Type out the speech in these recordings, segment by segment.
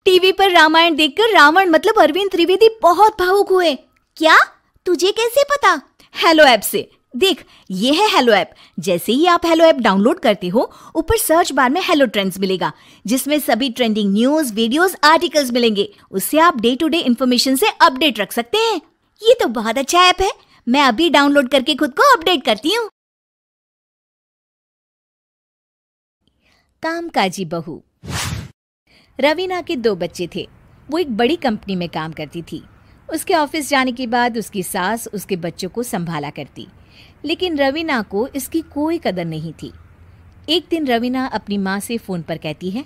TV पर रामायण देखकर रावण मतलब अरविंद त्रिवेदी बहुत भावुक हुए। क्या? तुझे कैसे पता? हेलो ऐप से। देख, ये है हेलो ऐप। जैसे ही आप हेलो ऐप डाउनलोड करते हो, ऊपर सर्च बार में हेलो ट्रेंड्स मिलेगा, जिसमें सभी ट्रेंडिंग न्यूज, वीडियोस, आर्टिकल्स मिलेंगे। उससे आप डे टू डे इन्फॉर्मेशन से अपडेट रख सकते हैं। ये तो बहुत अच्छा ऐप है। मैं अभी डाउनलोड करके खुद को अपडेट करती हूँ। कामकाजी बहू। रवीना के 2 बच्चे थे। वो एक बड़ी कंपनी में काम करती थी। उसके ऑफिस जाने के बाद उसकी सास उसके बच्चों को संभाला करती, लेकिन रवीना को इसकी कोई कदर नहीं थी। एक दिन रवीना अपनी माँ से फोन पर कहती है,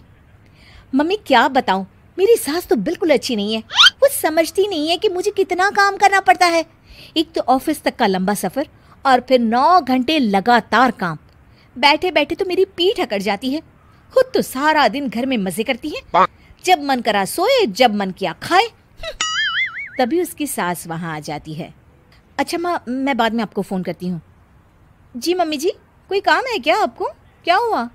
मम्मी क्या बताऊं, मेरी सास तो बिल्कुल अच्छी नहीं है। वो समझती नहीं है कि मुझे कितना काम करना पड़ता है। एक तो ऑफिस तक का लंबा सफर और फिर 9 घंटे लगातार काम। बैठे बैठे तो मेरी पीठ अकड़ जाती है। खुद तो सारा दिन घर में मजे करती है, जब मन करा सोए, जब मन किया खाए। तभी उसकी सास वहां आ जाती है। अच्छा माँ, मैं बाद में आपको फोन करती हूँ। जी मम्मी जी, कोई काम है क्या आपको? क्या हुआ?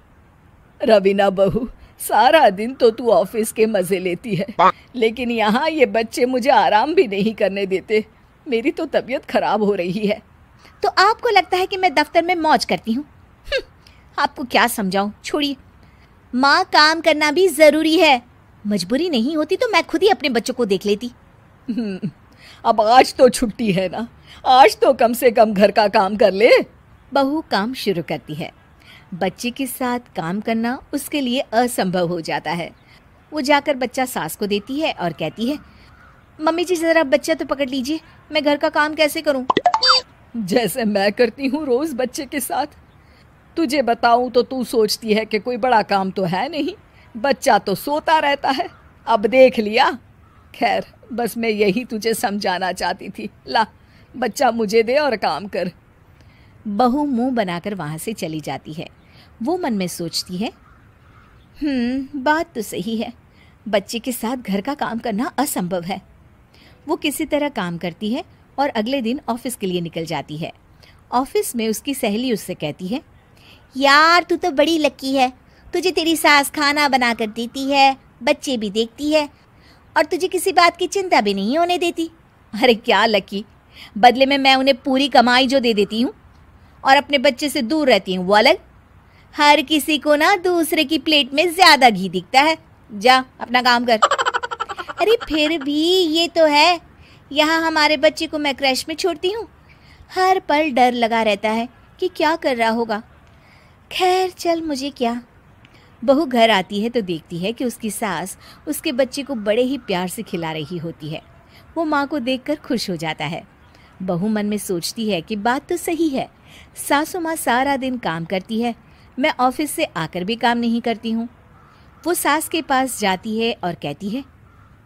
रवीना बहू, सारा दिन तो तू ऑफिस के मजे लेती है, लेकिन यहाँ ये बच्चे मुझे आराम भी नहीं करने देते। मेरी तो तबीयत खराब हो रही है। तो आपको लगता है कि मैं दफ्तर में मौज करती हूँ? आपको क्या समझाऊं, छोड़िए। माँ, काम करना भी जरूरी है। मजबूरी नहीं होती तो मैं खुद ही अपने बच्चों को देख लेती। अब आज तो छुट्टी है ना, आज तो कम से कम घर का काम कर ले। बहू काम शुरू करती है। बच्चे के साथ काम करना उसके लिए असंभव हो जाता है। वो जाकर बच्चा सास को देती है और कहती है, मम्मी जी जरा बच्चा तो पकड़ लीजिए, मैं घर का काम कैसे करूं? जैसे मैं करती हूँ रोज बच्चे के साथ। तुझे बताऊं तो तू सोचती है कि कोई बड़ा काम तो है नहीं, बच्चा तो सोता रहता है। अब देख लिया। खैर, बस मैं यही तुझे समझाना चाहती थी। ला, बच्चा मुझे दे और काम कर। बहू मुंह बनाकर वहां से चली जाती है। वो मन में सोचती है, बात तो सही है, बच्चे के साथ घर का काम करना असंभव है। वो किसी तरह काम करती है और अगले दिन ऑफिस के लिए निकल जाती है। ऑफिस में उसकी सहेली उससे कहती है, यार तू तो बड़ी लकी है, तुझे तेरी सास खाना बना कर देती है, बच्चे भी देखती है और तुझे किसी बात की चिंता भी नहीं होने देती। अरे क्या लकी, बदले में मैं उन्हें पूरी कमाई जो दे देती हूँ और अपने बच्चे से दूर रहती हूँ वो अलग। हर किसी को ना दूसरे की प्लेट में ज्यादा घी दिखता है। जा अपना काम कर। अरे फिर भी ये तो है, यहाँ हमारे बच्चे को मैं क्रैश में छोड़ती हूँ, हर पल डर लगा रहता है कि क्या कर रहा होगा। खैर चल, मुझे क्या। बहू घर आती है तो देखती है कि उसकी सास उसके बच्चे को बड़े ही प्यार से खिला रही होती है। वो माँ को देखकर खुश हो जाता है। बहू मन में सोचती है कि बात तो सही है, सासू माँ सारा दिन काम करती है, मैं ऑफिस से आकर भी काम नहीं करती हूँ। वो सास के पास जाती है और कहती है,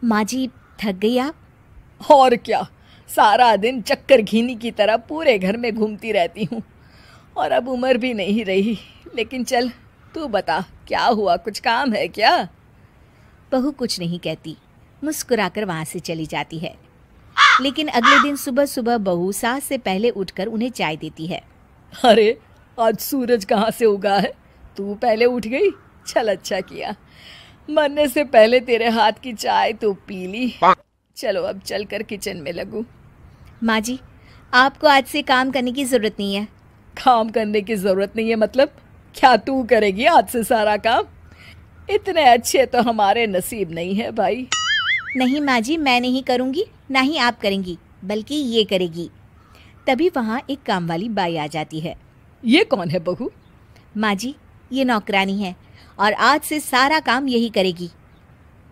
माँ जी थक गई आप? और क्या, सारा दिन चक्कर घीनी की तरह पूरे घर में घूमती रहती हूँ और अब उम्र भी नहीं रही। लेकिन चल तू बता, क्या हुआ, कुछ काम है क्या? बहू कुछ नहीं कहती, मुस्कुराकर वहां से चली जाती है। लेकिन अगले दिन सुबह सुबह बहू सास से पहले उठकर उन्हें चाय देती है। अरे आज सूरज कहाँ से उगा है, तू पहले उठ गई? चल अच्छा किया, मरने से पहले तेरे हाथ की चाय तो पी ली। चलो अब चलकर किचन में लगूं। माँ जी, आपको आज से काम करने की जरूरत नहीं है। काम करने की जरूरत नहीं है मतलब? क्या तू करेगी आज से सारा काम? इतने अच्छे तो हमारे नसीब नहीं है भाई। नहीं माँ जी, मैं नहीं करूँगी, ना ही आप करेंगी, बल्कि ये करेगी। तभी वहाँ एक काम वाली बाई आ जाती है। ये कौन है बहू? माँ जी, ये नौकरानी है और आज से सारा काम यही करेगी।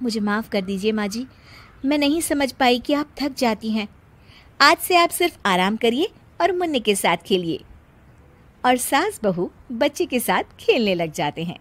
मुझे माफ़ कर दीजिए माँ जी, मैं नहीं समझ पाई कि आप थक जाती हैं। आज से आप सिर्फ आराम करिए और मुन्ने के साथ खेलिए। और सास बहू बच्चे के साथ खेलने लग जाते हैं।